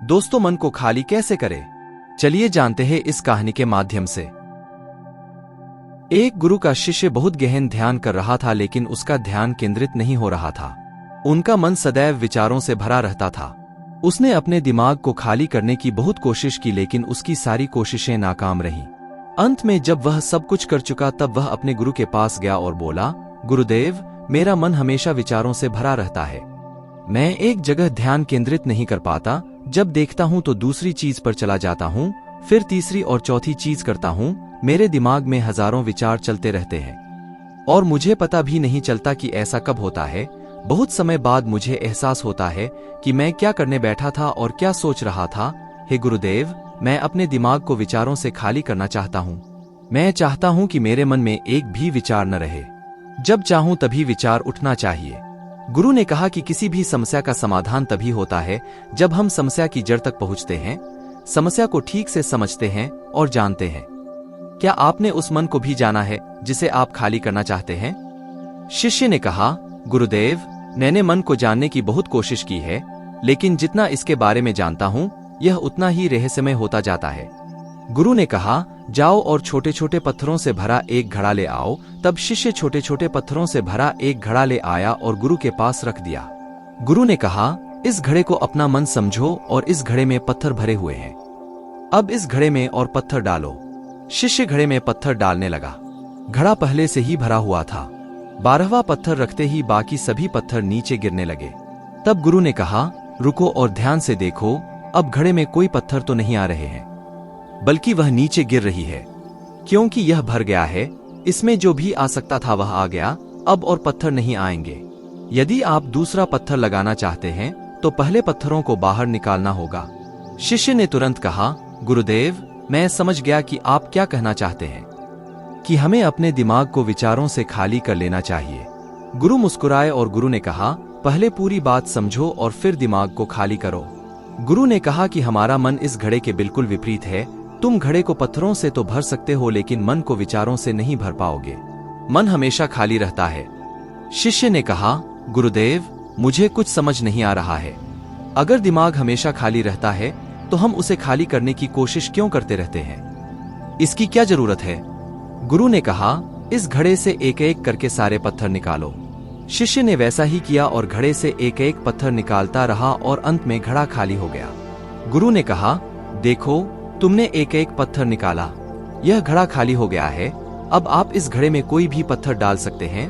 दोस्तों, मन को खाली कैसे करें? चलिए जानते हैं इस कहानी के माध्यम से। एक गुरु का शिष्य बहुत गहन ध्यान कर रहा था, लेकिन उसका ध्यान केंद्रित नहीं हो रहा था। उनका मन सदैव विचारों से भरा रहता था। उसने अपने दिमाग को खाली करने की बहुत कोशिश की, लेकिन उसकी सारी कोशिशें नाकाम रहीं। अंत में जब वह सब कुछ कर चुका, तब वह अपने गुरु के पास गया और बोला, गुरुदेव, मेरा मन हमेशा विचारों से भरा रहता है। मैं एक जगह ध्यान केंद्रित नहीं कर पाता। जब देखता हूं तो दूसरी चीज पर चला जाता हूं, फिर तीसरी और चौथी चीज करता हूं। मेरे दिमाग में हजारों विचार चलते रहते हैं और मुझे पता भी नहीं चलता कि ऐसा कब होता है। बहुत समय बाद मुझे एहसास होता है कि मैं क्या करने बैठा था और क्या सोच रहा था। हे गुरुदेव, मैं अपने दिमाग को विचारों से खाली करना चाहता हूं। मैं चाहता हूं कि मेरे मन में एक भी विचार न रहे। जब चाहूं तभी विचार उठना चाहिए। गुरु ने कहा कि किसी भी समस्या का समाधान तभी होता है जब हम समस्या की जड़ तक पहुंचते हैं, समस्या को ठीक से समझते हैं और जानते हैं। क्या आपने उस मन को भी जाना है जिसे आप खाली करना चाहते हैं? शिष्य ने कहा, गुरुदेव, मैंने मन को जानने की बहुत कोशिश की है, लेकिन जितना इसके बारे में जानता हूं, यह उतना ही रहस्यमय होता जाता है। गुरु ने कहा, जाओ और छोटे छोटे पत्थरों से भरा एक घड़ा ले आओ। तब शिष्य छोटे छोटे पत्थरों से भरा एक घड़ा ले आया और गुरु के पास रख दिया। गुरु ने कहा, इस घड़े को अपना मन समझो और इस घड़े में पत्थर भरे हुए हैं। अब इस घड़े में और पत्थर डालो। शिष्य घड़े में पत्थर डालने लगा। घड़ा पहले से ही भरा हुआ था। 12वां पत्थर रखते ही बाकी सभी पत्थर नीचे गिरने लगे। तब गुरु ने कहा, रुको और ध्यान से देखो। अब घड़े में कोई पत्थर तो नहीं आ रहे हैं, बल्कि वह नीचे गिर रही है, क्योंकि यह भर गया है। इसमें जो भी आ सकता था वह आ गया, अब और पत्थर नहीं आएंगे। यदि आप दूसरा पत्थर लगाना चाहते हैं तो पहले पत्थरों को बाहर निकालना होगा। शिष्य ने तुरंत कहा, गुरुदेव, मैं समझ गया कि आप क्या कहना चाहते हैं, कि हमें अपने दिमाग को विचारों से खाली कर लेना चाहिए। गुरु मुस्कुराए और गुरु ने कहा, पहले पूरी बात समझो और फिर दिमाग को खाली करो। गुरु ने कहा कि हमारा मन इस घड़े के बिल्कुल विपरीत है। तुम घड़े को पत्थरों से तो भर सकते हो, लेकिन मन को विचारों से नहीं भर पाओगे। मन हमेशा खाली रहता है। शिष्य ने कहा, गुरुदेव, मुझे कुछ समझ नहीं आ रहा है। अगर दिमाग हमेशा खाली रहता है तो हम उसे खाली करने की कोशिश क्यों करते रहते हैं? इसकी क्या जरूरत है? गुरु ने कहा, इस घड़े से एक एक करके सारे पत्थर निकालो। शिष्य ने वैसा ही किया और घड़े से एक एक पत्थर निकालता रहा और अंत में घड़ा खाली हो गया। गुरु ने कहा, देखो, तुमने एक एक पत्थर निकाला, यह घड़ा खाली हो गया है। अब आप इस घड़े में कोई भी पत्थर डाल सकते हैं,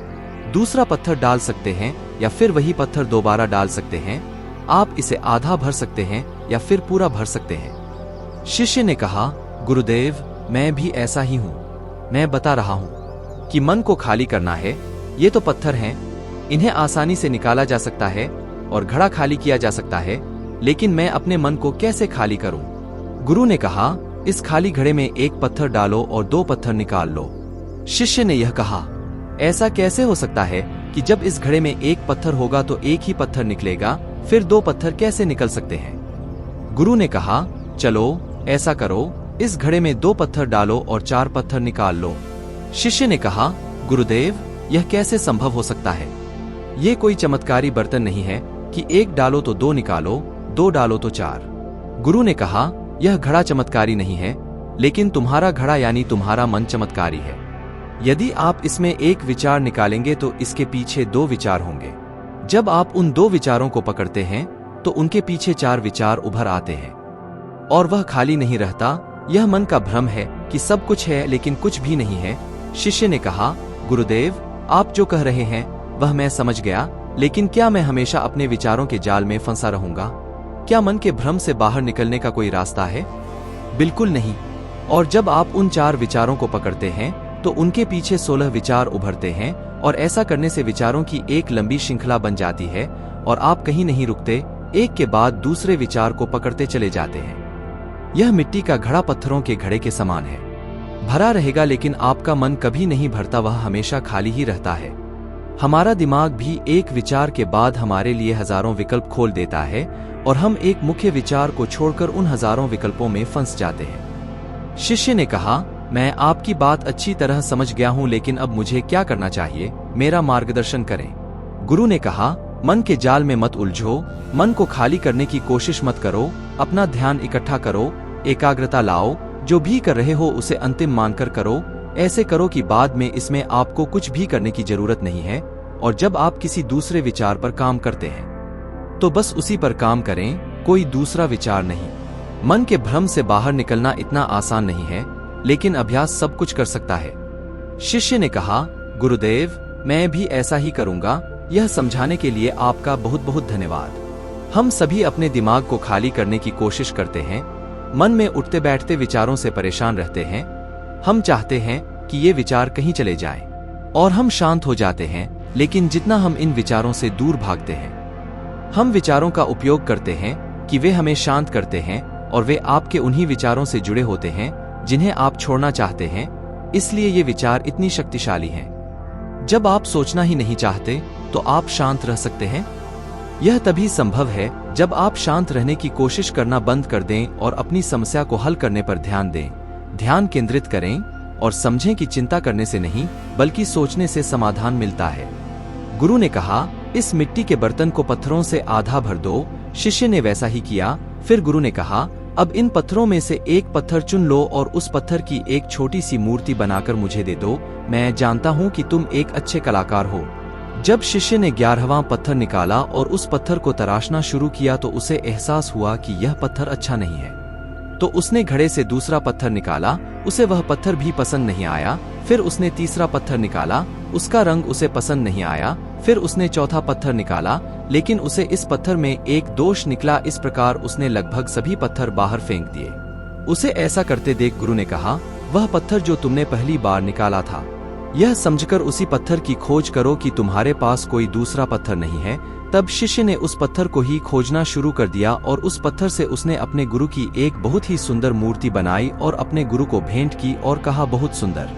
दूसरा पत्थर डाल सकते हैं या फिर वही पत्थर दोबारा डाल सकते हैं। आप इसे आधा भर सकते हैं या फिर पूरा भर सकते हैं। शिष्य ने कहा, गुरुदेव, मैं भी ऐसा ही हूं। मैं बता रहा हूं कि मन को खाली करना है। ये तो पत्थर हैं, इन्हें आसानी से निकाला जा सकता है और घड़ा खाली किया जा सकता है, लेकिन मैं अपने मन को कैसे खाली करूं? गुरु ने कहा, इस खाली घड़े में एक पत्थर डालो और 2 पत्थर निकाल लो। शिष्य ने यह कहा, ऐसा कैसे हो सकता है कि जब इस घड़े में एक पत्थर होगा तो एक ही पत्थर निकलेगा, फिर 2 पत्थर कैसे निकल सकते हैं? गुरु ने कहा, चलो ऐसा करो, इस घड़े में 2 पत्थर डालो और 4 पत्थर निकाल लो। शिष्य ने कहा, गुरुदेव, यह कैसे संभव हो सकता है? ये कोई चमत्कारी बर्तन नहीं है कि 1 डालो तो 2 निकालो, 2 डालो तो 4। गुरु ने कहा, यह घड़ा चमत्कारी नहीं है, लेकिन तुम्हारा घड़ा यानी तुम्हारा मन चमत्कारी है। यदि आप इसमें एक विचार निकालेंगे तो इसके पीछे 2 विचार होंगे। जब आप उन 2 विचारों को पकड़ते हैं तो उनके पीछे 4 विचार उभर आते हैं और वह खाली नहीं रहता। यह मन का भ्रम है कि सब कुछ है लेकिन कुछ भी नहीं है। शिष्य ने कहा, गुरुदेव, आप जो कह रहे हैं वह मैं समझ गया, लेकिन क्या मैं हमेशा अपने विचारों के जाल में फंसा रहूंगा? क्या मन के भ्रम से बाहर निकलने का कोई रास्ता है? बिल्कुल नहीं। और जब आप उन 4 विचारों को पकड़ते हैं तो उनके पीछे 16 विचार उभरते हैं और ऐसा करने से विचारों की एक लंबी श्रृंखला बन जाती है और आप कहीं नहीं रुकते, एक के बाद दूसरे विचार को पकड़ते चले जाते हैं। यह मिट्टी का घड़ा पत्थरों के घड़े के समान है। भरा रहेगा लेकिन आपका मन कभी नहीं भरता, वह हमेशा खाली ही रहता है। हमारा दिमाग भी एक विचार के बाद हमारे लिए हजारों विकल्प खोल देता है और हम एक मुख्य विचार को छोड़कर उन हजारों विकल्पों में फंस जाते हैं। शिष्य ने कहा, मैं आपकी बात अच्छी तरह समझ गया हूं, लेकिन अब मुझे क्या करना चाहिए? मेरा मार्गदर्शन करें। गुरु ने कहा, मन के जाल में मत उलझो, मन को खाली करने की कोशिश मत करो, अपना ध्यान इकट्ठा करो, एकाग्रता लाओ, जो भी कर रहे हो उसे अंतिम मानकर करो। ऐसे करो कि बाद में इसमें आपको कुछ भी करने की जरूरत नहीं है। और जब आप किसी दूसरे विचार पर काम करते हैं तो बस उसी पर काम करें, कोई दूसरा विचार नहीं। मन के भ्रम से बाहर निकलना इतना आसान नहीं है, लेकिन अभ्यास सब कुछ कर सकता है। शिष्य ने कहा, गुरुदेव, मैं भी ऐसा ही करूंगा। यह समझाने के लिए आपका बहुत बहुत धन्यवाद। हम सभी अपने दिमाग को खाली करने की कोशिश करते हैं, मन में उठते बैठते विचारों से परेशान रहते हैं। हम चाहते हैं कि ये विचार कहीं चले जाएं और हम शांत हो जाते हैं, लेकिन जितना हम इन विचारों से दूर भागते हैं, हम विचारों का उपयोग करते हैं कि वे हमें शांत करते हैं, और वे आपके उन्हीं विचारों से जुड़े होते हैं जिन्हें आप छोड़ना चाहते हैं। इसलिए ये विचार इतनी शक्तिशाली हैं। जब आप सोचना ही नहीं चाहते तो आप शांत रह सकते हैं। यह तभी संभव है जब आप शांत रहने की कोशिश करना बंद कर दें और अपनी समस्या को हल करने पर ध्यान दें। ध्यान केंद्रित करें और समझें कि चिंता करने से नहीं बल्कि सोचने से समाधान मिलता है। गुरु ने कहा, इस मिट्टी के बर्तन को पत्थरों से आधा भर दो। शिष्य ने वैसा ही किया। फिर गुरु ने कहा, अब इन पत्थरों में से एक पत्थर चुन लो और उस पत्थर की एक छोटी सी मूर्ति बनाकर मुझे दे दो। मैं जानता हूँ कि तुम एक अच्छे कलाकार हो। जब शिष्य ने 11वां पत्थर निकाला और उस पत्थर को तराशना शुरू किया तो उसे एहसास हुआ कि यह पत्थर अच्छा नहीं है। तो उसने घड़े से दूसरा पत्थर निकाला, उसे वह पत्थर भी पसंद नहीं आया। फिर उसने तीसरा पत्थर निकाला, उसका रंग उसे पसंद नहीं आया। फिर उसने चौथा पत्थर निकाला, लेकिन उसे इस पत्थर में एक दोष निकला। इस प्रकार उसने लगभग सभी पत्थर बाहर फेंक दिए। उसे ऐसा करते देख गुरु ने कहा, वह पत्थर जो तुमने पहली बार निकाला था, यह समझकर उसी पत्थर की खोज करो कि तुम्हारे पास कोई दूसरा पत्थर नहीं है। तब शिष्य ने उस पत्थर को ही खोजना शुरू कर दिया और उस पत्थर से उसने अपने गुरु की एक बहुत ही सुंदर मूर्ति बनाई और अपने गुरु को भेंट की और कहा, बहुत सुंदर,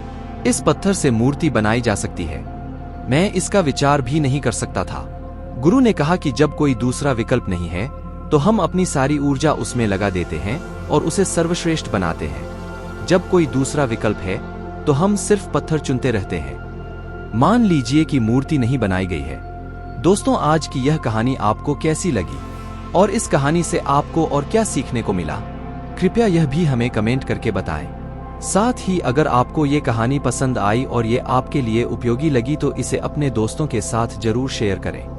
इस पत्थर से मूर्ति बनाई जा सकती है। मैं इसका विचार भी नहीं कर सकता था। गुरु ने कहा कि जब कोई दूसरा विकल्प नहीं है तो हम अपनी सारी ऊर्जा उसमें लगा देते हैं और उसे सर्वश्रेष्ठ बनाते हैं। जब कोई दूसरा विकल्प है तो हम सिर्फ पत्थर चुनते रहते हैं। मान लीजिए कि मूर्ति नहीं बनाई गई है। दोस्तों, आज की यह कहानी आपको कैसी लगी और इस कहानी से आपको और क्या सीखने को मिला, कृपया यह भी हमें कमेंट करके बताएं। साथ ही अगर आपको ये कहानी पसंद आई और ये आपके लिए उपयोगी लगी तो इसे अपने दोस्तों के साथ जरूर शेयर करें।